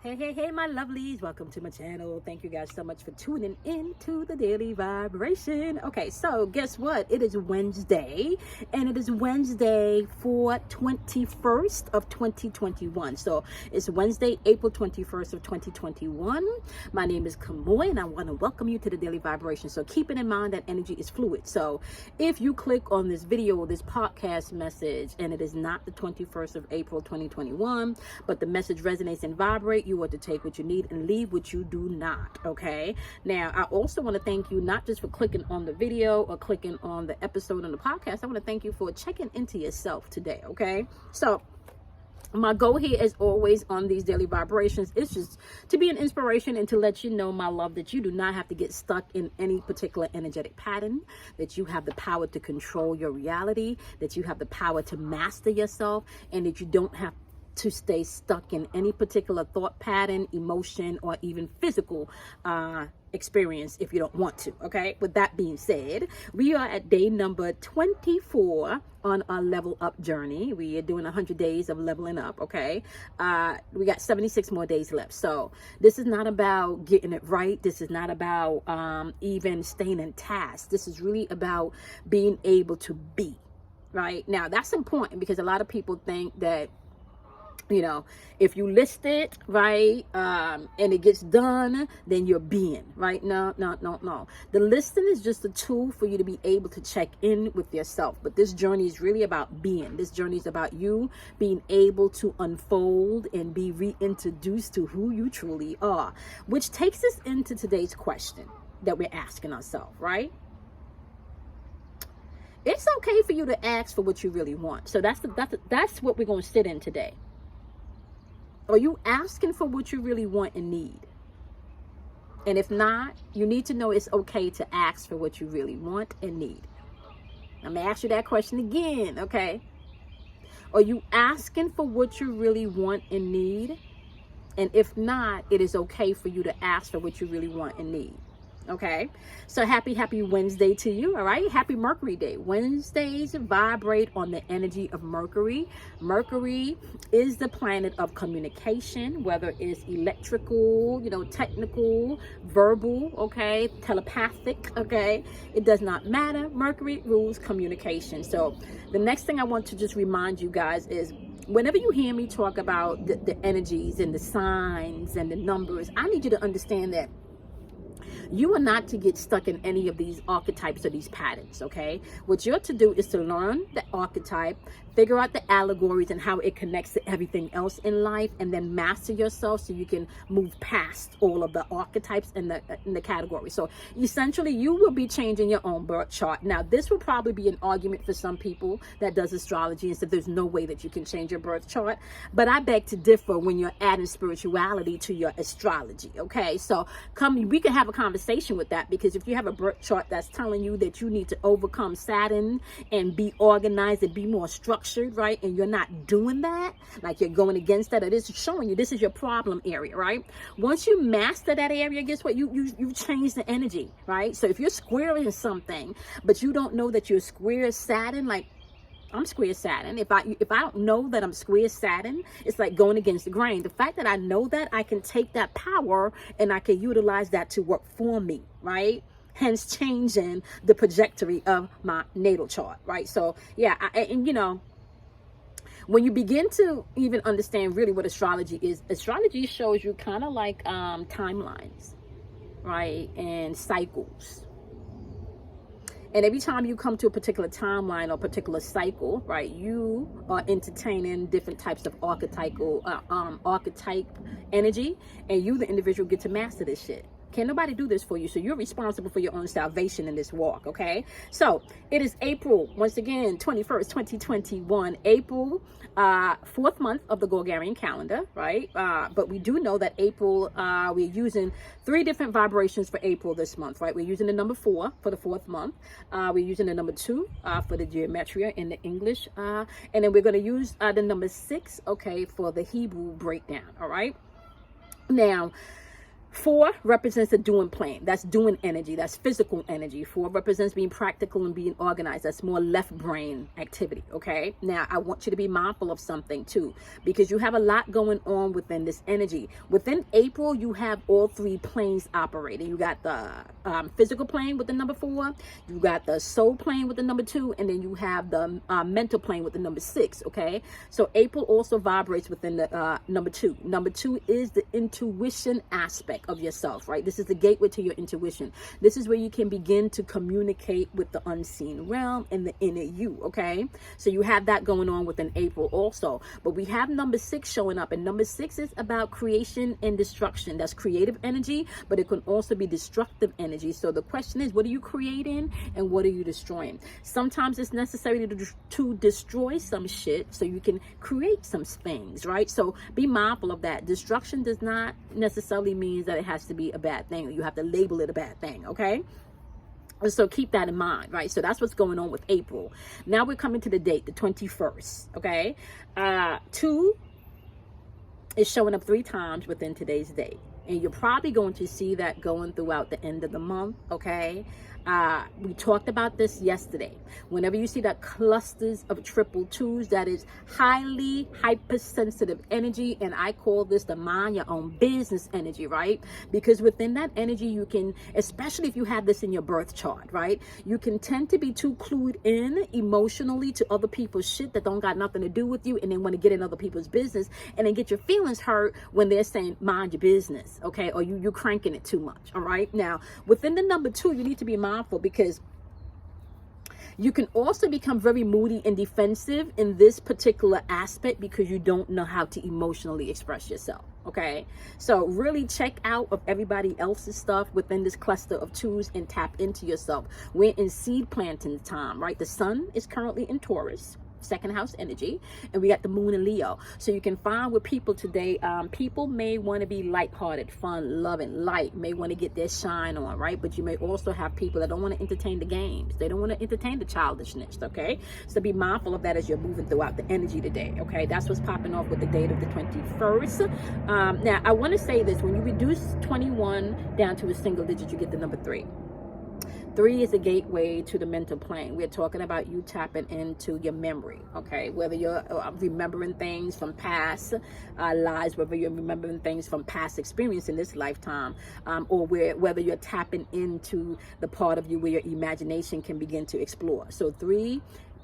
Hey, my lovelies. Welcome to my channel. Thank you guys so much for tuning in to the Daily Vibration. Okay, so guess what? It is Wednesday, and it is Wednesday for 21st of 2021. So it's Wednesday, April 21st of 2021. My name is Kamoy, and I want to welcome you to the Daily Vibration. So keeping in mind that energy is fluid. So if you click on this video, this podcast message, and it is not the 21st of April 2021, but the message resonates and vibrate, you are to take what you need and leave what you do not. Okay, now I also want to thank you not just for clicking on the video or clicking on the episode on the podcast. I want to thank you for checking into yourself today. Okay, so my goal here, as always, on these daily vibrations is just to be an inspiration and to let you know, my love, that you do not have to get stuck in any particular energetic pattern, that you have the power to control your reality, that you have the power to master yourself, and that you don't have to stay stuck in any particular thought pattern, emotion, or even physical experience if you don't want to. Okay, with that being said, we are at day number 24 on our level up journey. We are doing 100 days of leveling up. Okay, we got 76 more days left. So this is not about getting it right. This is not about even staying in task. This is really about being able to be right. Now that's important, because a lot of people think that, you know, if you list it right and it gets done, then you're being right. No. The listing is just a tool for you to be able to check in with yourself. But this journey is really about being. This journey is about you being able to unfold and be reintroduced to who you truly are, which takes us into today's question that we're asking ourselves, right? It's okay for you to ask for what you really want. So that's what we're going to sit in today. Are you asking for what you really want and need? And if not, you need to know it's okay to ask for what you really want and need. I'm going to ask you that question again, okay? Are you asking for what you really want and need? And if not, it is okay for you to ask for what you really want and need. Okay, so happy Wednesday to you. All right, happy Mercury Day. Wednesdays vibrate on the energy of Mercury. Mercury is the planet of communication, whether it's electrical, technical, verbal, okay, telepathic, okay, it does not matter. Mercury rules communication. So the next thing I want to just remind you guys is, whenever you hear me talk about the energies and the signs and the numbers, I need you to understand that you are not to get stuck in any of these archetypes or these patterns, okay? What you're to do is to learn the archetype, figure out the allegories and how it connects to everything else in life, and then master yourself so you can move past all of the archetypes and the categories. So essentially, you will be changing your own birth chart. Now, this will probably be an argument for some people that does astrology and said there's no way that you can change your birth chart. But I beg to differ when you're adding spirituality to your astrology, okay? So we can have a conversation with that, because if you have a birth chart that's telling you that you need to overcome Saturn and be organized and be more structured, right, and you're not doing that, like you're going against that, it is showing you this is your problem area, right? Once you master that area, guess what? You change the energy, right? So if you're squaring something but you don't know that you're square Saturn, like I'm square Saturn. If I don't know that I'm square Saturn, it's like going against the grain. The fact that I know that, I can take that power and I can utilize that to work for me, right? Hence changing the trajectory of my natal chart, right? So yeah, when you begin to even understand really what astrology is, astrology shows you kind of like timelines, right? And cycles. And every time you come to a particular timeline or particular cycle, right, you are entertaining different types of archetype energy, and you, the individual, get to master this shit. Can't nobody do this for you, so you're responsible for your own salvation in this walk, okay? So it is April, once again, 21st, 2021, April, 4th month of the Gregorian calendar, right? But we do know that April, we're using 3 different vibrations for April this month, right? We're using the number 4 for the 4th month. We're using the number 2 for the geometria in the English. And then we're going to use the number 6, okay, for the Hebrew breakdown, all right? Now, 4 represents the doing plane. That's doing energy. That's physical energy. 4 represents being practical and being organized. That's more left brain activity. Okay. Now, I want you to be mindful of something too, because you have a lot going on within this energy. Within April, you have all 3 planes operating. You got the physical plane with the number 4. You got the soul plane with the number 2. And then you have the mental plane with the number 6. Okay. So April also vibrates within the number 2. Number 2 is the intuition aspect of yourself, right? This is the gateway to your intuition. This is where you can begin to communicate with the unseen realm and the inner you. Okay, so you have that going on within April also. But we have number 6 showing up, and number 6 is about creation and destruction. That's creative energy, but it can also be destructive energy. So the question is, what are you creating and what are you destroying? Sometimes it's necessary to destroy some shit so you can create some things, right? So be mindful of that. Destruction does not necessarily mean that it has to be a bad thing, or you have to label it a bad thing. Okay, so keep that in mind, right? So that's what's going on with April. Now we're coming to the date, the 21st. Okay, 2 is showing up 3 times within today's day, and you're probably going to see that going throughout the end of the month. Okay, we talked about this yesterday. Whenever you see that clusters of triple 2s, that is highly hypersensitive energy, and I call this the mind your own business energy, right? Because within that energy, you can, especially if you have this in your birth chart, right, you can tend to be too clued in emotionally to other people's shit that don't got nothing to do with you, and then want to get in other people's business and then get your feelings hurt when they're saying mind your business. Okay, or you're cranking it too much. All right, now within the number 2, you need to be mindful, because you can also become very moody and defensive in this particular aspect because you don't know how to emotionally express yourself. Okay, so really check out of everybody else's stuff within this cluster of 2s and tap into yourself. We're in seed planting time, right? The sun is currently in Taurus, 2nd house energy, and we got the moon in Leo. So you can find with people today, people may want to be lighthearted, fun, loving, light, may want to get their shine on, right? But you may also have people that don't want to entertain the games. They don't want to entertain the childishness. Okay, so be mindful of that as you're moving throughout the energy today. Okay, that's what's popping off with the date of the 21st. Now I want to say this: when you reduce 21 down to a single digit, you get the number 3. 3 is a gateway to the mental plane. We're talking about you tapping into your memory, okay? Whether you're remembering things from past lives, whether you're remembering things from past experience in this lifetime, or whether you're tapping into the part of you where your imagination can begin to explore. So 3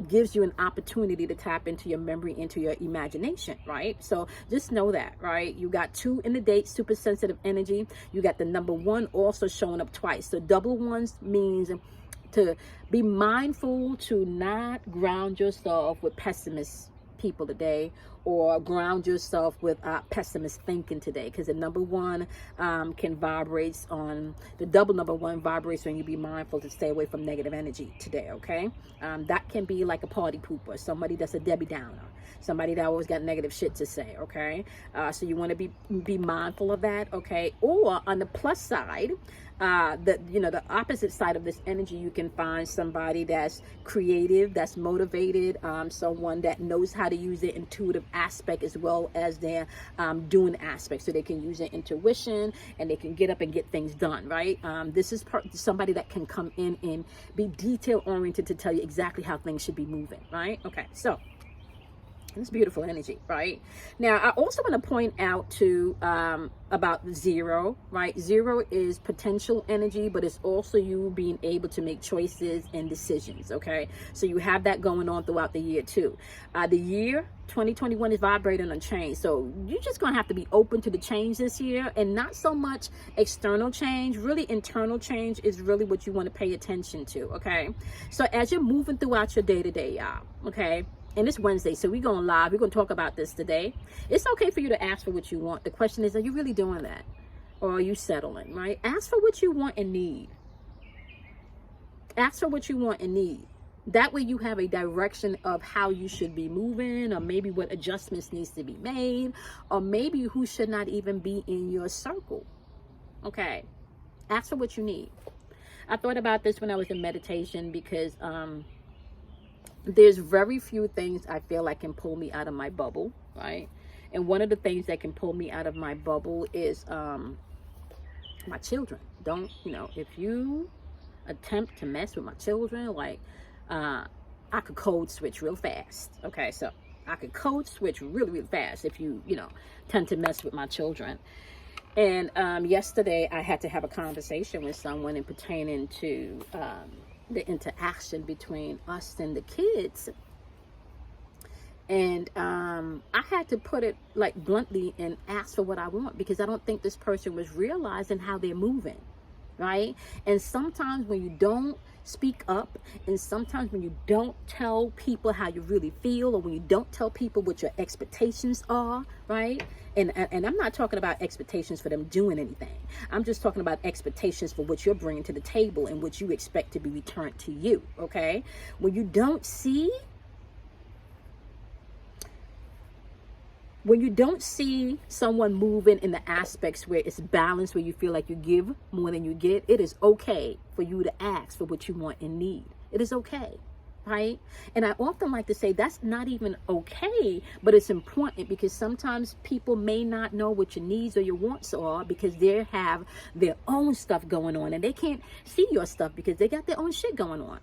gives you an opportunity to tap into your memory, into your imagination, right? So just know that, right? You got 2 in the date, super sensitive energy. You got the number 1 also showing up twice. So double 1s means to be mindful to not ground yourself with pessimist people today, or ground yourself with pessimist thinking today, because the number 1 can vibrate on the double number 1 vibrates when you be mindful to stay away from negative energy today. Okay, that can be like a party pooper, somebody that's a Debbie Downer, somebody that always got negative shit to say. Okay, so you want to be mindful of that. Okay, or on the plus side, the opposite side of this energy, you can find somebody that's creative, that's motivated, someone that knows how to use their intuitive aspect as well as their doing aspect, so they can use their intuition and they can get up and get things done, right? This is somebody that can come in and be detail oriented to tell you exactly how things should be moving, right? Okay, so it's beautiful energy, right? Now, I also want to point out to about 0, right? 0 is potential energy, but it's also you being able to make choices and decisions, okay? So you have that going on throughout the year too. The year 2021 is vibrating on change, so you're just going to have to be open to the change this year, and not so much external change. Really, internal change is really what you want to pay attention to, okay? So as you're moving throughout your day-to-day, y'all, okay? And it's Wednesday, so we're going live. We're going to talk about this today. It's okay for you to ask for what you want. The question is, are you really doing that? Or are you settling, right? Ask for what you want and need. Ask for what you want and need. That way you have a direction of how you should be moving, or maybe what adjustments needs to be made, or maybe who should not even be in your circle. Okay? Ask for what you need. I thought about this when I was in meditation, because there's very few things I feel like can pull me out of my bubble, right? And one of the things that can pull me out of my bubble is my children. Don't, if you attempt to mess with my children, like, I could code switch real fast. Okay, so I could code switch really, really fast if you, tend to mess with my children. And yesterday I had to have a conversation with someone in pertaining to the interaction between us and the kids. And I had to put it like bluntly and ask for what I want, because I don't think this person was realizing how they're moving, right? And sometimes when you don't speak up, and sometimes when you don't tell people how you really feel, or when you don't tell people what your expectations are, right? And I'm not talking about expectations for them doing anything. I'm just talking about expectations for what you're bringing to the table and what you expect to be returned to you, okay? When you don't see someone moving in the aspects where it's balanced, where you feel like you give more than you get, it is okay for you to ask for what you want and need. It is okay, right? And I often like to say that's not even okay, but it's important, because sometimes people may not know what your needs or your wants are, because they have their own stuff going on, and they can't see your stuff because they got their own shit going on,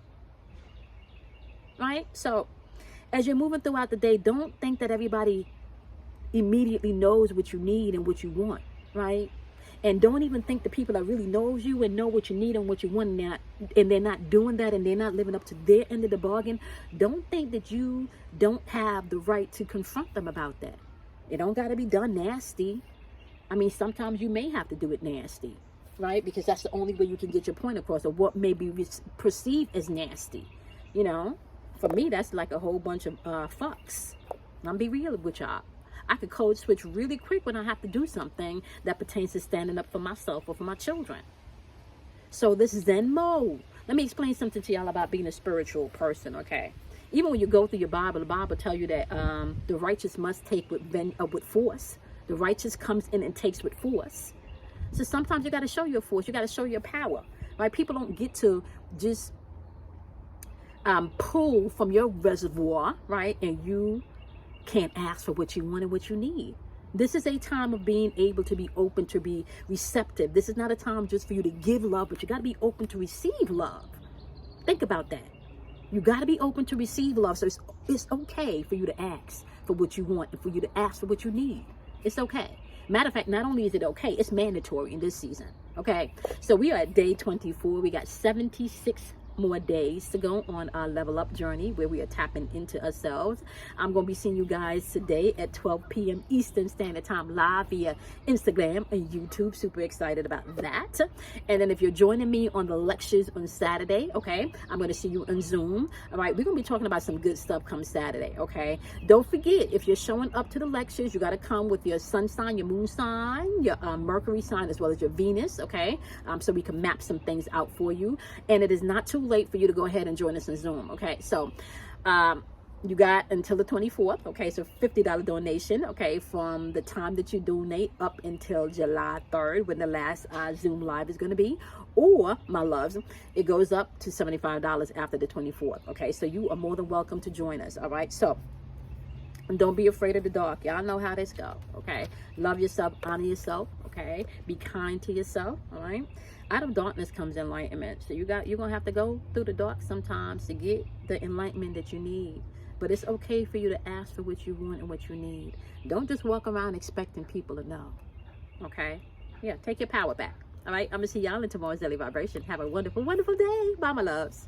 right? So as you're moving throughout the day, don't think that everybody immediately knows what you need and what you want, right? And don't even think the people that really knows you and know what you need and what you want, and they're not doing that, and they're not living up to their end of the bargain, don't think that you don't have the right to confront them about that. It don't got to be done nasty. I mean, sometimes you may have to do it nasty, right? Because that's the only way you can get your point across, or what may be perceived as nasty. For me, that's like a whole bunch of fucks. I'm be real with y'all. I could code switch really quick when I have to do something that pertains to standing up for myself or for my children. So this Zen mode. Let me explain something to y'all about being a spiritual person, okay? Even when you go through your Bible, the Bible tell you that the righteous must take with force. The righteous comes in and takes with force. So sometimes you got to show your force. You got to show your power, right? People don't get to just pull from your reservoir, right? And you can't ask for what you want and what you need. This is a time of being able to be open, to be receptive. This is not a time just for you to give love, but you got to be open to receive love. Think about that. You got to be open to receive love. So it's okay for you to ask for what you want and for you to ask for what you need. It's okay. Matter of fact, not only is it okay, it's mandatory in this season. Okay. So we are at day 24. We got 76 more days to go on our level up journey, where we are tapping into ourselves. I'm going to be seeing you guys today at 12 p.m. Eastern Standard Time live via Instagram and YouTube. Super excited about that. And then if you're joining me on the lectures on Saturday, okay, I'm going to see you on Zoom. All right, we're going to be talking about some good stuff come Saturday, okay? Don't forget, if you're showing up to the lectures, you got to come with your sun sign, your moon sign, your Mercury sign, as well as your Venus, okay? So we can map some things out for you. And it is not too late for you to go ahead and join us on Zoom, okay? So you got until the 24th, okay? So $50 donation, okay, from the time that you donate up until July 3rd, when the last Zoom live is going to be. Or, my loves, it goes up to $75 after the 24th, okay? So you are more than welcome to join us, all right? So don't be afraid of the dark. Y'all know how this go, okay? Love yourself, honor yourself, okay? Be kind to yourself, all right? Out of darkness comes enlightenment. So you're gonna have to go through the dark sometimes to get the enlightenment that you need. But it's okay for you to ask for what you want and what you need. Don't just walk around expecting people to know. Okay? Yeah, take your power back. All right? I'm gonna see y'all in tomorrow's daily vibration. Have a wonderful, wonderful day. Bye, my loves.